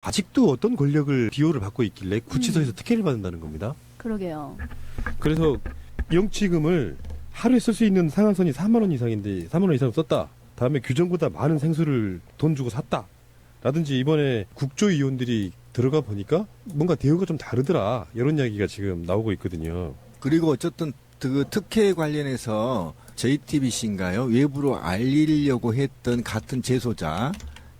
아직도 어떤 권력을 비호를 받고 있길래 구치소에서 특혜를 받는다는 겁니다. 그러게요. 그래서 영치금을 하루에 쓸 수 있는 상한선이 4만 원 이상인데 4만 원 이상 썼다. 다음에 규정보다 많은 생수를 돈 주고 샀다. 라든지 이번에 국조위원들이 들어가 보니까 뭔가 대우가 좀 다르더라. 이런 이야기가 지금 나오고 있거든요. 그리고 어쨌든 그 특혜 관련해서 JTBC인가요? 외부로 알리려고 했던 같은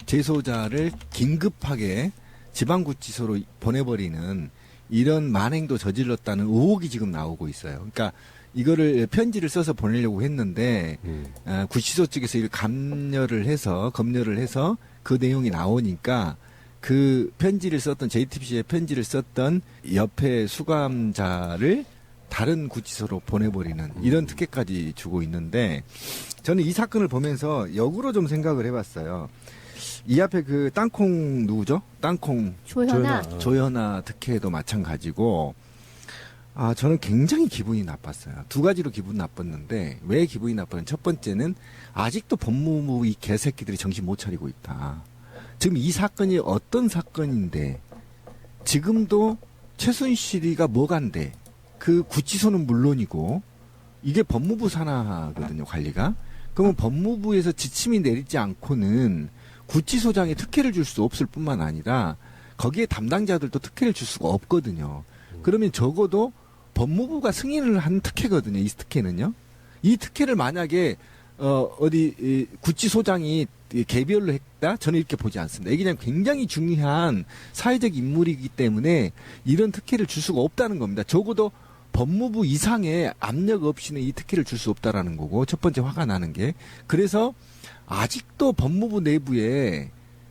재소자를 긴급하게 지방구치소로 보내버리는 이런 만행도 저질렀다는 의혹이 지금 나오고 있어요. 그러니까 이거를 편지를 써서 보내려고 했는데 구치소 측에서 이를 검열을 해서 그 내용이 나오니까 그 편지를 썼던 JTBC의 편지를 썼던 옆에 수감자를 다른 구치소로 보내버리는 이런 특혜까지 주고 있는데 저는 이 사건을 보면서 역으로 좀 생각을 해봤어요. 이 앞에 그 땅콩 누구죠? 땅콩 조현아 특혜도 마찬가지고 저는 굉장히 기분이 나빴어요. 두 가지로 기분 나빴는데 왜 기분이 나빴냐면 첫 번째는 아직도 법무부 이 개새끼들이 정신 못 차리고 있다. 지금 이 사건이 어떤 사건인데 지금도 최순실이가 뭐간데 그 구치소는 물론이고 이게 법무부 산하거든요, 관리가. 그러면 법무부에서 지침이 내리지 않고는 구치소장에 특혜를 줄 수 없을 뿐만 아니라 거기에 담당자들도 특혜를 줄 수가 없거든요. 그러면 적어도 법무부가 승인을 한 특혜거든요, 이 특혜는요. 이 특혜를 만약에 구치소장이 개별로 했다? 저는 이렇게 보지 않습니다. 이게 그냥 굉장히 중요한 사회적 인물이기 때문에 이런 특혜를 줄 수가 없다는 겁니다. 적어도 법무부 이상의 압력 없이는 이 특혜를 줄 수 없다라는 거고, 첫 번째 화가 나는 게. 그래서 아직도 법무부 내부에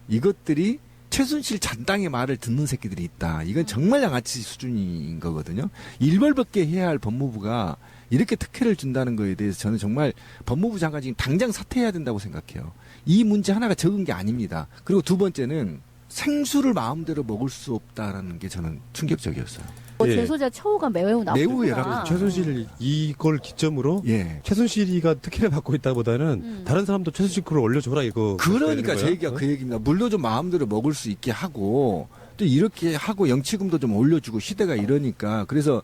이것들이 최순실 잔당의 말을 듣는 새끼들이 있다. 이건 정말 양아치 수준인 거거든요. 일벌백계 해야 할 법무부가 이렇게 특혜를 준다는 거에 대해서 저는 정말 법무부 장관 지금 당장 사퇴해야 된다고 생각해요. 이 문제 하나가 적은 게 아닙니다. 그리고 두 번째는 생수를 마음대로 먹을 수 없다라는 게 저는 충격적이었어요. 재소자 처우가 매우 나쁘구나. 매우 열악해요. 최순실 이걸 기점으로 최순실이가 특혜를 받고 있다보다는 다른 사람도 최순실 거를 올려줘라 이거. 그러니까 제 얘기가 그 얘기입니다. 물도 좀 마음대로 먹을 수 있게 하고 또 이렇게 하고 영치금도 좀 올려주고 시대가 이러니까 그래서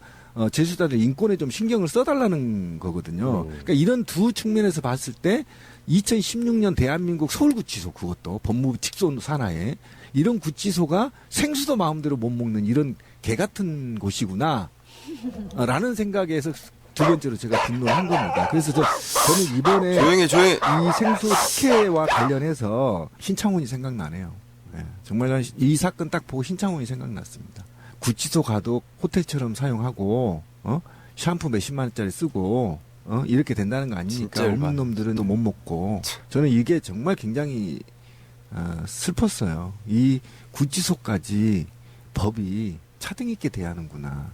재수자들 인권에 좀 신경을 써달라는 거거든요. 그러니까 이런 두 측면에서 봤을 때 2016년 대한민국 서울구치소 그것도 법무부 직속 산하에 이런 구치소가 생수도 마음대로 못 먹는 이런 개 같은 곳이구나 라는 생각에서 두 번째로 제가 분노한 겁니다. 그래서 저는 이번에 조용히 이 생수 특혜와 관련해서 신창훈이 생각나네요. 네, 정말 이 사건 딱 보고 신창훈이 생각났습니다. 구치소 가도 호텔처럼 사용하고 샴푸 몇십만 원짜리 쓰고 이렇게 된다는 거 아니니까 없는 놈들은 또 못 먹고 저는 이게 정말 굉장히 슬펐어요. 이 구치소까지 법이 차등 있게 대하는구나.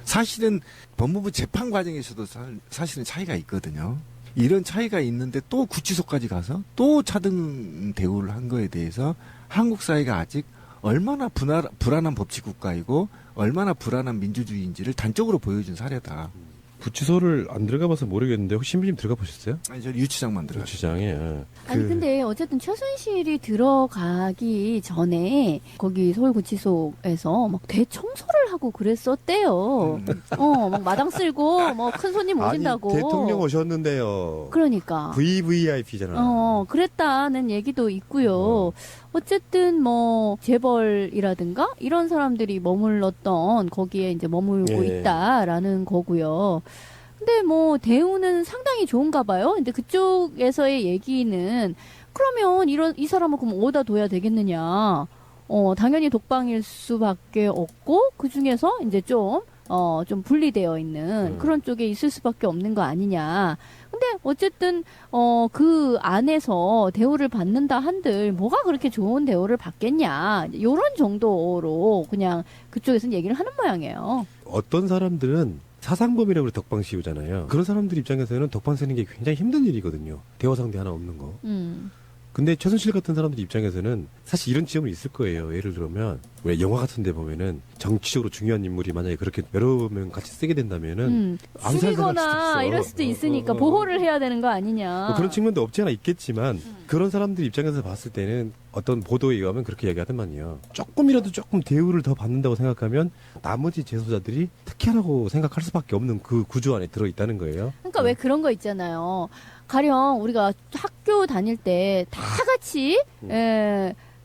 사실은 법무부 재판 과정에서도 사실은 차이가 있거든요. 이런 차이가 있는데 또 구치소까지 가서 또 차등 대우를 한 거에 대해서 한국 사회가 아직 얼마나 불안한 법치국가이고 얼마나 불안한 민주주의인지를 단적으로 보여준 사례다. 구치소를 안 들어가봐서 모르겠는데 혹시 신비님 들어가 보셨어요? 아니, 저 유치장만 들어갔어요. 유치장에. 아니 근데 어쨌든 최순실이 들어가기 전에 거기 서울구치소에서 막 대청소를 하고 그랬었대요. 막 마당 쓸고 뭐 큰 손님 오신다고. 아니, 대통령 오셨는데요. 그러니까. VVIP잖아. 그랬다는 얘기도 있고요. 어쨌든 뭐 재벌이라든가 이런 사람들이 머물렀던 거기에 이제 머물고 있다라는 거고요. 근데 뭐 대우는 상당히 좋은가 봐요. 근데 그쪽에서의 얘기는 그러면 이 사람을 그럼 어디다 둬야 되겠느냐. 당연히 독방일 수밖에 없고 그 중에서 이제 좀 분리되어 있는 그런 쪽에 있을 수밖에 없는 거 아니냐. 근데 어쨌든 그 안에서 대우를 받는다 한들 뭐가 그렇게 좋은 대우를 받겠냐. 요런 정도로 그냥 그쪽에서는 얘기를 하는 모양이에요. 어떤 사람들은 사상범이라고 덕방 씌우잖아요. 그런 사람들 입장에서는 덕방 쓰는 게 굉장히 힘든 일이거든요. 대화 상대 하나 없는 거. 근데 최순실 같은 사람들 입장에서는 사실 이런 지점이 있을 거예요. 예를 들면 왜 영화 같은 데 보면은 정치적으로 중요한 인물이 만약에 그렇게 여러 명 같이 쓰게 된다면은 암살당할 수도 죽이거나 있어. 이럴 수도 있으니까 보호를 해야 되는 거 아니냐. 뭐 그런 측면도 없지 않아 있겠지만 그런 사람들 입장에서 봤을 때는 어떤 보도에 의하면 그렇게 이야기하더만요. 조금이라도 조금 대우를 더 받는다고 생각하면 나머지 재소자들이 특혜라고 생각할 수밖에 없는 그 구조 안에 들어있다는 거예요. 그러니까 왜 그런 거 있잖아요. 가령 우리가 학교 다닐 때 다 같이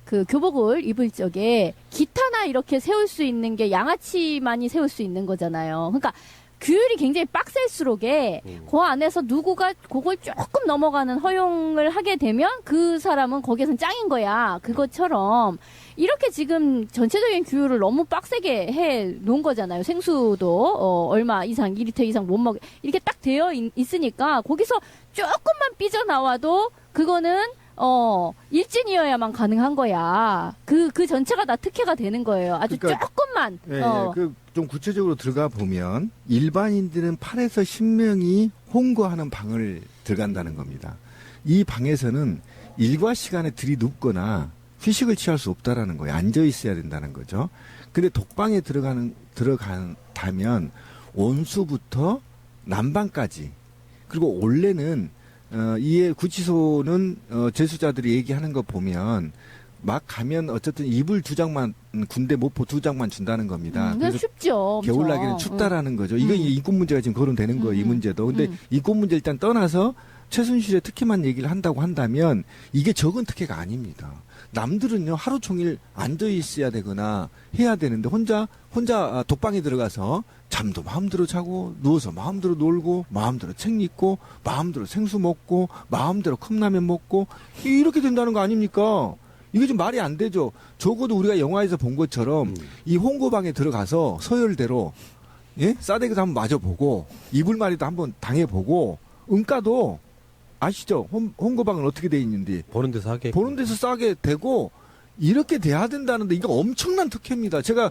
그 교복을 입을 적에 기타나 이렇게 세울 수 있는 게 양아치만이 세울 수 있는 거잖아요. 그러니까 규율이 굉장히 빡셀수록에 그 안에서 누구가 그걸 조금 넘어가는 허용을 하게 되면 그 사람은 거기에선 짱인 거야. 그것처럼 이렇게 지금 전체적인 규율을 너무 빡세게 해 놓은 거잖아요. 생수도 얼마 이상 2리터 이상 못 먹 이렇게 딱 되어 있으니까 거기서 조금만 삐져나와도 그거는 일진이어야만 가능한 거야. 그 전체가 다 특혜가 되는 거예요. 아주 그러니까, 조금만. 예, 좀 구체적으로 들어가 보면 일반인들은 8에서 10명이 홍보하는 방을 들어간다는 겁니다. 이 방에서는 일과 시간에 들이눕거나 휴식을 취할 수 없다라는 거예요. 앉아 있어야 된다는 거죠. 근데 독방에 들어간다면 온수부터 난방까지 그리고 원래는 이에 구치소는 재수자들이 얘기하는 거 보면 막 가면 어쨌든 이불 2장만 군대 모포 2장만 준다는 겁니다. 그래서 춥죠. 겨울나기는 춥다라는 거죠. 이건 인권 문제가 지금 거론되는 거예요. 이 문제도. 근데 인권 문제 일단 떠나서 최순실의 특혜만 얘기를 한다고 한다면 이게 적은 특혜가 아닙니다. 남들은요 하루 종일 앉아 있어야 되거나 해야 되는데 혼자 독방에 들어가서 잠도 마음대로 자고 누워서 마음대로 놀고 마음대로 책 읽고 마음대로 생수 먹고 마음대로 컵라면 먹고 이렇게 된다는 거 아닙니까? 이게 좀 말이 안 되죠. 적어도 우리가 영화에서 본 것처럼 이 홍고방에 들어가서 서열대로 싸대기도 한번 맞아보고 이불말이도 한번 당해보고 응가도 아시죠? 홍고방은 어떻게 돼 있는지 보는 데서 하게. 보는 데서 싸게 되고 이렇게 돼야 된다는데 이거 엄청난 특혜입니다. 제가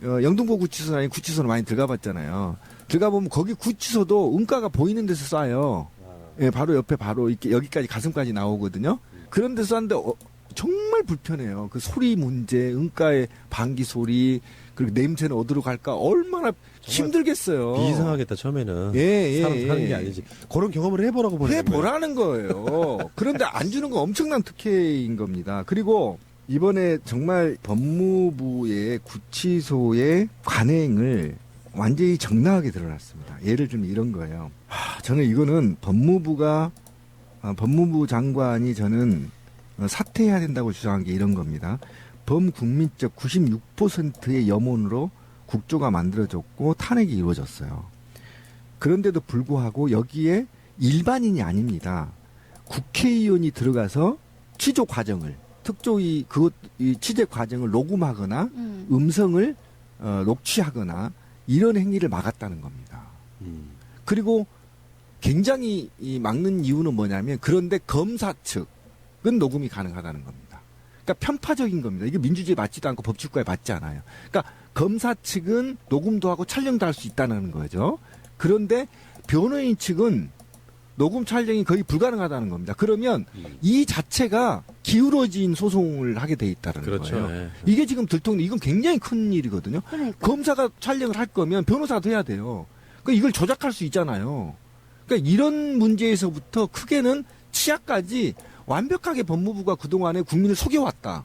영등포 구치소나 아닌 구치소는 많이 들어가 봤잖아요. 들어가 보면 거기 구치소도 응가가 보이는 데서 싸요. 예, 바로 옆에 바로 이렇게 여기까지 가슴까지 나오거든요. 그런 데서 쌌는데 정말 불편해요. 그 소리 문제, 응가의 방귀 소리, 그리고 냄새는 어디로 갈까 얼마나 힘들겠어요. 비상하겠다 처음에는. 사람 사는 게 아니지. 그런 경험을 해보라고 보는 해보라는 거예요. 그런데 안 주는 건 엄청난 특혜인 겁니다. 그리고 이번에 정말 법무부의 구치소의 관행을 완전히 정당하게 드러났습니다. 예를 들면 이런 거예요. 저는 이거는 법무부 장관이 저는 사퇴해야 된다고 주장한 게 이런 겁니다. 범국민적 96%의 염원으로 국조가 만들어졌고 탄핵이 이루어졌어요. 그런데도 불구하고 여기에 일반인이 아닙니다. 국회의원이 들어가서 취조 과정을 특조위 이 취재 과정을 녹음하거나 음성을 녹취하거나 이런 행위를 막았다는 겁니다. 그리고 굉장히 막는 이유는 뭐냐면 그런데 검사 측은 녹음이 가능하다는 겁니다. 그러니까 편파적인 겁니다. 이게 민주주의에 맞지도 않고 법치국가에 맞지 않아요. 그러니까 검사 측은 녹음도 하고 촬영도 할 수 있다는 거죠. 그런데 변호인 측은 녹음 촬영이 거의 불가능하다는 겁니다. 그러면 이 자체가 기울어진 소송을 하게 돼 있다는 거예요. 네. 이게 지금 이건 굉장히 큰 일이거든요. 그러니까. 검사가 촬영을 할 거면 변호사도 해야 돼요. 그러니까 이걸 조작할 수 있잖아요. 그러니까 이런 문제에서부터 크게는 치아까지 완벽하게 법무부가 그동안에 국민을 속여왔다.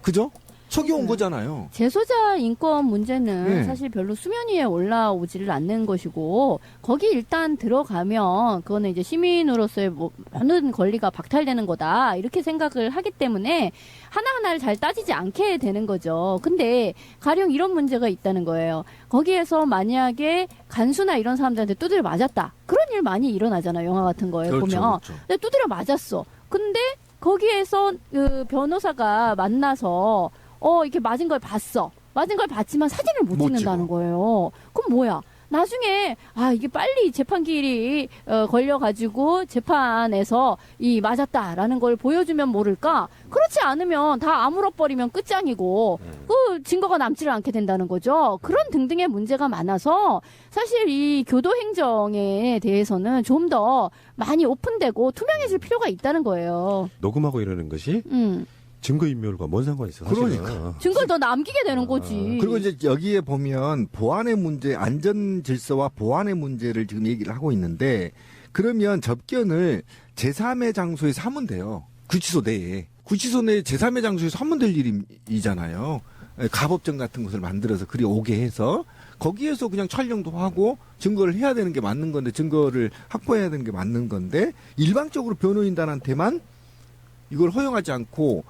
그죠? 속여온 거잖아요. 재소자 인권 문제는 네. 사실 별로 수면 위에 올라오지를 않는 것이고 거기 일단 들어가면 그거는 이제 시민으로서의 모든 권리가 박탈되는 거다 이렇게 생각을 하기 때문에 하나하나를 잘 따지지 않게 되는 거죠. 근데 가령 이런 문제가 있다는 거예요. 거기에서 만약에 간수나 이런 사람들한테 두드려 맞았다. 그런 일 많이 일어나잖아요. 영화 같은 거에 그렇죠, 보면. 그렇죠. 근데 두드려 맞았어. 근데 거기에서 그 변호사가 만나서 이렇게 맞은 걸 봤어. 맞은 걸 봤지만 사진을 못 못 찍는다는 찍어. 거예요. 그럼 뭐야? 나중에 이게 빨리 재판기일이 걸려가지고 재판에서 이 맞았다라는 걸 보여주면 모를까. 그렇지 않으면 다 아물어버리면 끝장이고 그 증거가 남지를 않게 된다는 거죠. 그런 등등의 문제가 많아서 사실 이 교도행정에 대해서는 좀 더 많이 오픈되고 투명해질 필요가 있다는 거예요. 녹음하고 이러는 것이 증거인멸과 뭔 상관이 있어? 그러니까. 증거를 더 남기게 되는 거지. 그리고 이제 여기에 보면 보안의 문제, 안전 질서와 보안의 문제를 지금 얘기를 하고 있는데 그러면 접견을 제3의 장소에서 하면 돼요. 구치소 내에. 구치소 내에 제3의 장소에서 하면 될 일이잖아요. 가법정 같은 것을 만들어서 그리 오게 해서 거기에서 그냥 촬영도 하고 증거를 해야 되는 게 맞는 건데 증거를 확보해야 되는 게 맞는 건데 일방적으로 변호인단한테만 이걸 허용하지 않고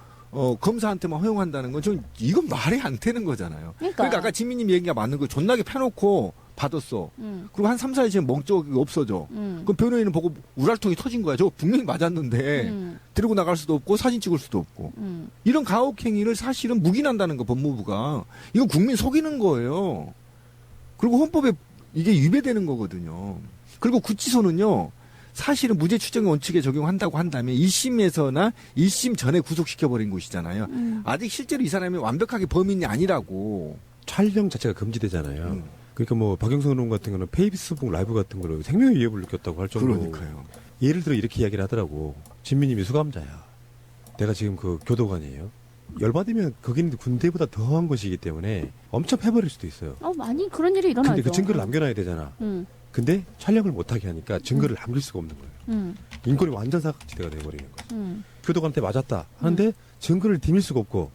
검사한테만 허용한다는 건 좀 이건 말이 안 되는 거잖아요. 그러니까 아까 지민님 얘기가 맞는 거 존나게 펴놓고 받았어. 그리고 한 3, 4일 지면 멍쩍이 없어져. 그럼 변호인은 보고 우랄통이 터진 거야. 저거 분명히 맞았는데 데리고 나갈 수도 없고 사진 찍을 수도 없고. 이런 가혹행위를 사실은 묵인한다는 거 법무부가. 이건 국민 속이는 거예요. 그리고 헌법에 이게 위배되는 거거든요. 그리고 구치소는요. 사실은 무죄 추정 원칙에 적용한다고 한다면 1심에서나 1심 전에 구속시켜버린 곳이잖아요. 아직 실제로 이 사람이 완벽하게 범인이 아니라고. 촬영 자체가 금지되잖아요. 그러니까 뭐 박영선 의원 같은 경우는 페이스북 라이브 같은 걸로 생명의 위협을 느꼈다고 할 정도로. 그러니까요. 예를 들어 이렇게 이야기를 하더라고. 진미님이 수감자야. 내가 지금 그 교도관이에요. 열받으면 거기는 군대보다 더한 것이기 때문에 엄청 패버릴 수도 있어요. 많이 그런 일이 일어나죠. 근데 그 증거를 남겨놔야 되잖아. 근데 촬영을 못하게 하니까 증거를 남길 수가 없는 거예요. 인권이 완전 사각지대가 돼버리는 거죠. 교도관한테 맞았다 하는데 증거를 디밀 수가 없고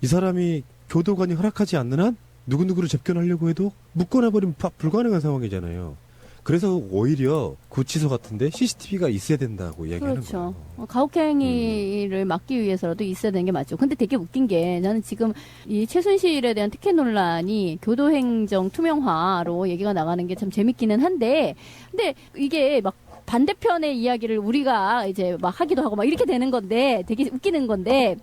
이 사람이 교도관이 허락하지 않는 한 누구누구를 접견하려고 해도 묶어놔버리면 불가능한 상황이잖아요. 그래서 오히려 구치소 같은데 CCTV가 있어야 된다고 이야기하는 그렇죠. 거예요. 가혹행위를 막기 위해서라도 있어야 되는 게 맞죠. 근데 되게 웃긴 게 나는 지금 이 최순실에 대한 특혜 논란이 교도행정 투명화로 얘기가 나가는 게 참 재밌기는 한데 근데 이게 막 반대편의 이야기를 우리가 이제 막 하기도 하고 막 이렇게 되는 건데 되게 웃기는 건데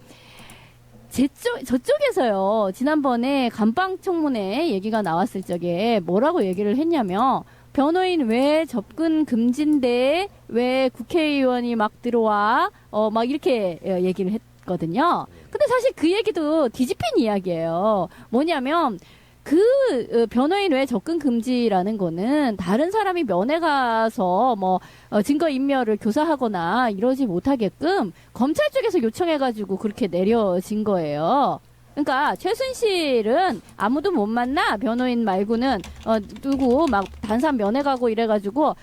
저쪽에서요. 지난번에 감방 청문회 얘기가 나왔을 적에 뭐라고 얘기를 했냐면 변호인 외 접근 금지인데 왜 국회의원이 막 들어와 막 이렇게 얘기를 했거든요. 근데 사실 그 얘기도 뒤집힌 이야기예요. 뭐냐면 그 변호인 외 접근 금지라는 거는 다른 사람이 면회 가서 뭐 증거 인멸을 교사하거나 이러지 못하게끔 검찰 쪽에서 요청해가지고 그렇게 내려진 거예요. 그러니까 최순실은 아무도 못 만나 변호인 말고는 누구 막 단산 면회 가고 이래가지고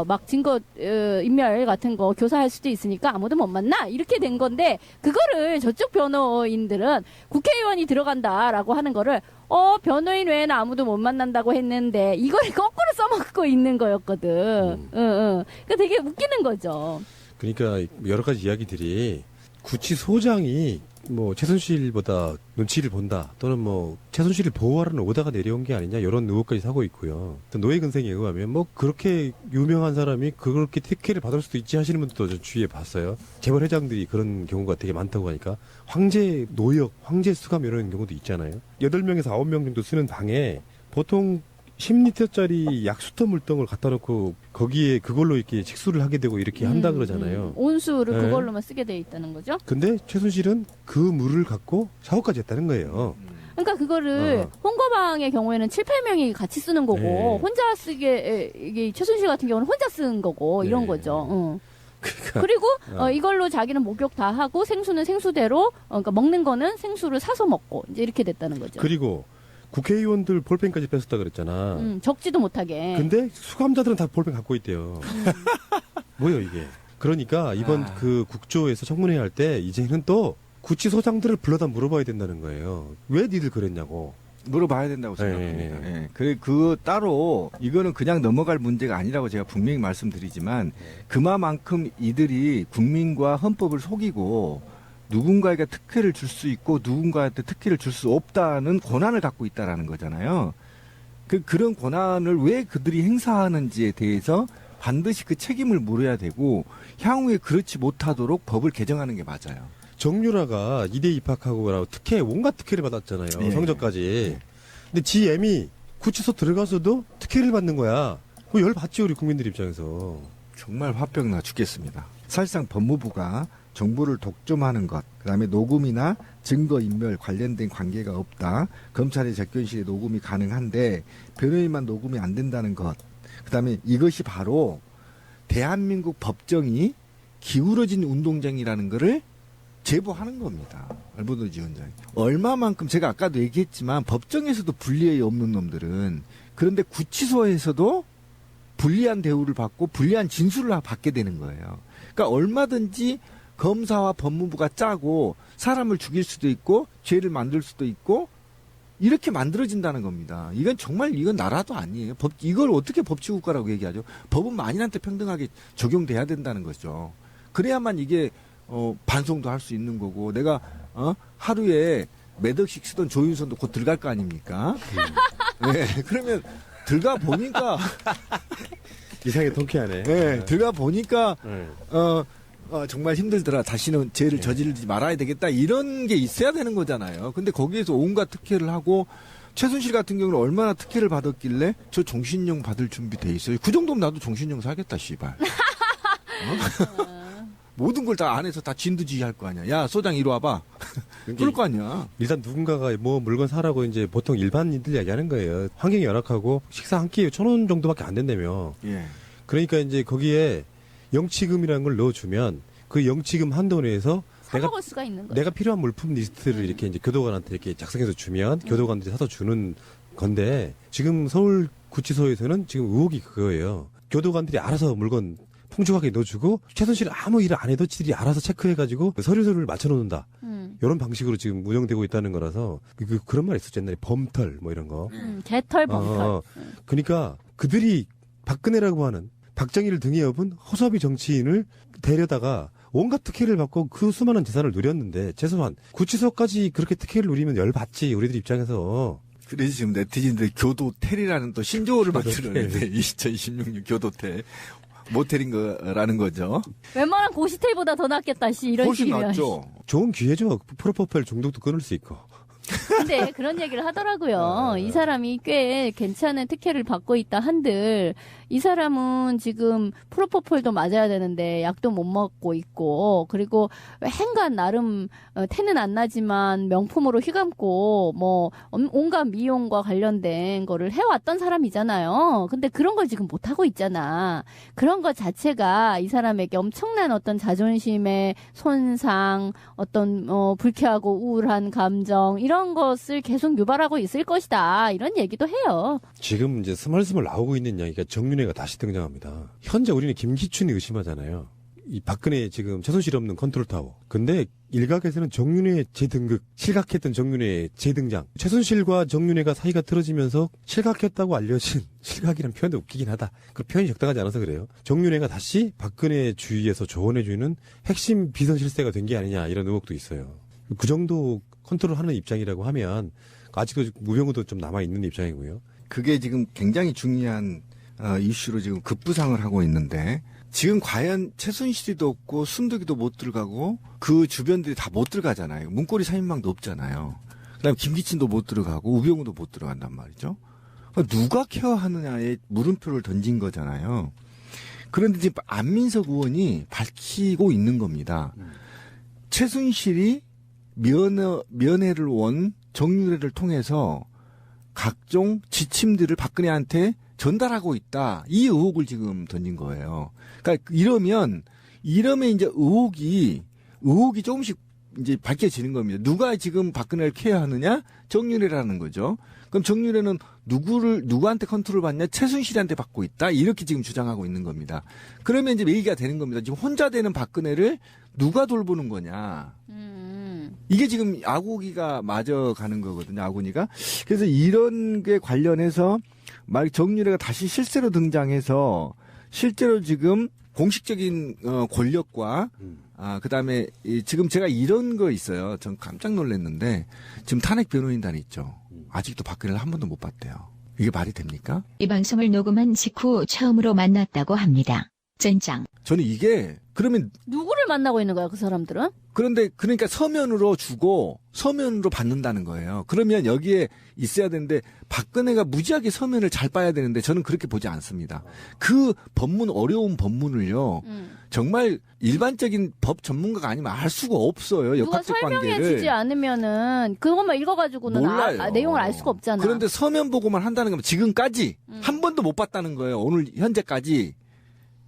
막 증거 인멸 같은 거 교사할 수도 있으니까 아무도 못 만나 이렇게 된 건데 그거를 저쪽 변호인들은 국회의원이 들어간다라고 하는 거를 변호인 외에는 아무도 못 만난다고 했는데 이걸 거꾸로 써먹고 있는 거였거든. 그러니까 되게 웃기는 거죠. 그러니까 여러 가지 이야기들이 구치소장이 뭐 최순실보다 눈치를 본다 또는 뭐 최순실을 보호하려는 오다가 내려온 게 아니냐 이런 의혹까지 사고 있고요. 또 노예 근생에 의하면 뭐 그렇게 유명한 사람이 그렇게 특혜를 받을 수도 있지 하시는 분들도 저 주위에 봤어요. 재벌 회장들이 그런 경우가 되게 많다고 하니까 황제 노역, 황제 수감 이런 경우도 있잖아요. 8명에서 9명 정도 쓰는 방에 보통 10리터짜리 약수터 물병을 갖다 놓고 거기에 그걸로 이렇게 식수를 하게 되고 이렇게 한다 그러잖아요. 온수를 네. 그걸로만 쓰게 돼 있다는 거죠. 근데 최순실은 그 물을 갖고 샤워까지 했다는 거예요. 그러니까 그거를 홍거방의 경우에는 7, 8명이 같이 쓰는 거고 네. 혼자 쓰게 이게 최순실 같은 경우는 혼자 쓰는 거고 이런 네. 거죠. 그러니까 그리고 이걸로 자기는 목욕 다 하고 생수는 생수대로 그러니까 먹는 거는 생수를 사서 먹고 이제 이렇게 됐다는 거죠. 그리고 국회의원들 볼펜까지 뺐었다 그랬잖아. 적지도 못하게. 근데 수감자들은 다 볼펜 갖고 있대요. 뭐예요 이게? 그러니까 이번 그 국조에서 청문회 할 때 이제는 또 구치소장들을 불러다 물어봐야 된다는 거예요. 왜 니들 그랬냐고. 물어봐야 된다고 생각합니다. 예. 그 따로 이거는 그냥 넘어갈 문제가 아니라고 제가 분명히 말씀드리지만 그만큼 이들이 국민과 헌법을 속이고 누군가에게 특혜를 줄 수 있고 누군가한테 특혜를 줄 수 없다는 권한을 갖고 있다라는 거잖아요. 그런 권한을 왜 그들이 행사하는지에 대해서 반드시 그 책임을 물어야 되고 향후에 그렇지 못하도록 법을 개정하는 게 맞아요. 정유라가 이대 입학하고 온갖 특혜를 받았잖아요. 네. 성적까지. 근데 지 애미 구치소 들어가서도 특혜를 받는 거야. 그 열 받지 우리 국민들 입장에서. 정말 화병 나 죽겠습니다. 사실상 법무부가 정보를 독점하는 것, 그다음에 녹음이나 증거인멸 관련된 관계가 없다. 검찰의 접견실에 녹음이 가능한데 변호인만 녹음이 안 된다는 것. 그다음에 이것이 바로 대한민국 법정이 기울어진 운동장이라는 것을 제보하는 겁니다. 알보도지 원장이. 얼마만큼 제가 아까도 얘기했지만 법정에서도 불리함이 없는 놈들은 그런데 구치소에서도 불리한 대우를 받고 불리한 진술을 받게 되는 거예요. 그러니까 얼마든지 검사와 법무부가 짜고 사람을 죽일 수도 있고 죄를 만들 수도 있고 이렇게 만들어진다는 겁니다. 이건 정말 이건 나라도 아니에요. 이걸 어떻게 법치국가라고 얘기하죠? 법은 만인한테 평등하게 적용돼야 된다는 거죠. 그래야만 이게 반송도 할 수 있는 거고 내가 하루에 몇 억씩 쓰던 조윤선도 곧 들어갈 거 아닙니까? 네, 그러면 들어가 보니까 이상하게 통쾌하네. 네, 들어가 보니까 네. 정말 힘들더라. 다시는 죄를 저지르지 말아야 되겠다. 이런 게 있어야 되는 거잖아요. 근데 거기에서 온갖 특혜를 하고 최순실 같은 경우는 얼마나 특혜를 받았길래 저 종신형 받을 준비 돼 있어요. 그 정도면 나도 종신형 사겠다, 씨발. 모든 걸 다 안에서 다 진두지휘 할 거 아니야. 야, 소장 이리 와봐. 그럴 거 아니야. 일단 누군가가 뭐 물건 사라고 이제 보통 일반인들 얘기하는 거예요. 환경이 열악하고 식사 한 끼에 1,000원 정도밖에 안 된다며. 예. 그러니까 이제 거기에 영치금이라는 걸 넣어주면 그 영치금 한도 내에서 사 먹을 수가 있는 거예요. 내가 필요한 물품 리스트를 이렇게 이제 교도관한테 이렇게 작성해서 주면 교도관들이 사서 주는 건데 지금 서울 구치소에서는 지금 의혹이 그거예요. 교도관들이 알아서 물건 풍족하게 넣어주고 최순실 아무 일을 안 해도 지들이 알아서 체크해가지고 서류를 맞춰놓는다. 이런 방식으로 지금 운영되고 있다는 거라서 그런 말 있었죠. 옛날에 범털 뭐 이런 거. 개털 범털. 그러니까 그들이 박근혜라고 하는 박정희를 등에 업은 허수아비 정치인을 데려다가 온갖 특혜를 받고 그 수많은 재산을 누렸는데 최소한 구치소까지 그렇게 특혜를 누리면 열받지 우리들 입장에서. 그래서 지금 네티즌들이 교도텔이라는 또 신조어를 만들었는데 2026년 교도텔. 모텔인 거라는 거죠. 웬만한 고시텔보다 더 낫겠다, 이런 훨씬 식이면. 낫죠. 좋은 기회죠. 프로포폴 중독도 끊을 수 있고. 근데 그런 얘기를 하더라고요. 이 사람이 꽤 괜찮은 특혜를 받고 있다 한들 이 사람은 지금 프로포폴도 맞아야 되는데 약도 못 먹고 있고 그리고 행간 나름 태는 안 나지만 명품으로 휘감고 뭐 온갖 미용과 관련된 거를 해왔던 사람이잖아요. 근데 그런 걸 지금 못하고 있잖아. 그런 것 자체가 이 사람에게 엄청난 어떤 자존심의 손상, 어떤 불쾌하고 우울한 감정 이런 것을 계속 유발하고 있을 것이다. 이런 얘기도 해요. 지금 이제 스멀스멀 나오고 있는 이야기가 정윤회가 다시 등장합니다. 현재 우리는 김기춘이 의심하잖아요. 이 박근혜 지금 최순실 없는 컨트롤타워. 근데 일각에서는 정윤회 재등극, 실각했던 정윤회 재등장. 최순실과 정윤회가 사이가 틀어지면서 실각했다고 알려진 실각이란 표현도 웃기긴 하다. 그 표현이 적당하지 않아서 그래요. 정윤회가 다시 박근혜 주위에서 조언해주는 핵심 비선실세가 된 게 아니냐 이런 의혹도 있어요. 그 정도 컨트롤하는 입장이라고 하면 아직도 무병우도 좀 남아있는 입장이고요. 그게 지금 굉장히 중요한 이슈로 지금 급부상을 하고 있는데 지금 과연 최순실이도 없고 순덕이도 못 들어가고 그 주변들이 다 못 들어가잖아요. 문고리 3인방도 없잖아요. 그다음에 김기춘도 못 들어가고 우병우도 못 들어간단 말이죠. 그러니까 누가 케어하느냐에 물음표를 던진 거잖아요. 그런데 지금 안민석 의원이 밝히고 있는 겁니다. 최순실이 면회를 온 정유래를 통해서 각종 지침들을 박근혜한테 전달하고 있다. 이 의혹을 지금 던진 거예요. 그러니까 이러면 이제 의혹이 조금씩 이제 밝혀지는 겁니다. 누가 지금 박근혜를 케어하느냐? 정유래라는 거죠. 그럼 정유래는 누구한테 컨트롤 받냐? 최순실한테 받고 있다. 이렇게 지금 주장하고 있는 겁니다. 그러면 이제 얘기가 되는 겁니다. 지금 혼자 되는 박근혜를 누가 돌보는 거냐? 이게 지금 아구기가 맞아가는 거거든요. 아구니가. 그래서 이런 게 관련해서 정유래가 다시 실세로 등장해서 실제로 지금 공식적인 권력과 그다음에 지금 제가 이런 거 있어요. 전 깜짝 놀랐는데 지금 탄핵 변호인단이 있죠. 아직도 박근혜를 한 번도 못 봤대요. 이게 말이 됩니까? 이 방송을 녹음한 직후 처음으로 만났다고 합니다. 젠장. 저는 이게 그러면 누구를 만나고 있는 거야, 그 사람들은? 그런데 그러니까 서면으로 주고 서면으로 받는다는 거예요. 그러면 여기에 있어야 되는데 박근혜가 무지하게 서면을 잘 봐야 되는데 저는 그렇게 보지 않습니다. 그 법문 어려운 법문을요. 정말 일반적인 법 전문가가 아니면 알 수가 없어요. 누가 역학적 설명해 관계를. 주지 않으면은 그것만 읽어가지고는 몰라요. 내용을 알 수가 없잖아. 그런데 서면 보고만 한다는 건 지금까지 한 번도 못 봤다는 거예요. 오늘 현재까지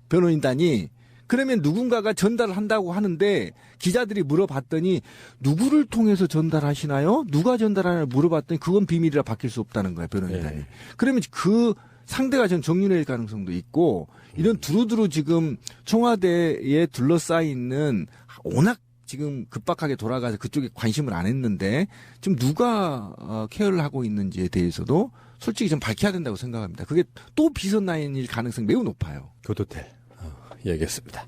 변호인단이. 그러면 누군가가 전달을 한다고 하는데 기자들이 물어봤더니 누구를 통해서 전달하시나요? 누가 전달하나요? 물어봤더니 그건 비밀이라 밝힐 수 없다는 거예요. 변호인단이. 네. 그러면 그 상대가 전 정윤회일 가능성도 있고 이런 두루두루 지금 청와대에 둘러싸여 있는 워낙 지금 급박하게 돌아가서 그쪽에 관심을 안 했는데 좀 누가 케어를 하고 있는지에 대해서도 솔직히 좀 밝혀야 된다고 생각합니다. 그게 또 비선 라인일 가능성이 매우 높아요. 교도텔. 얘기했습니다.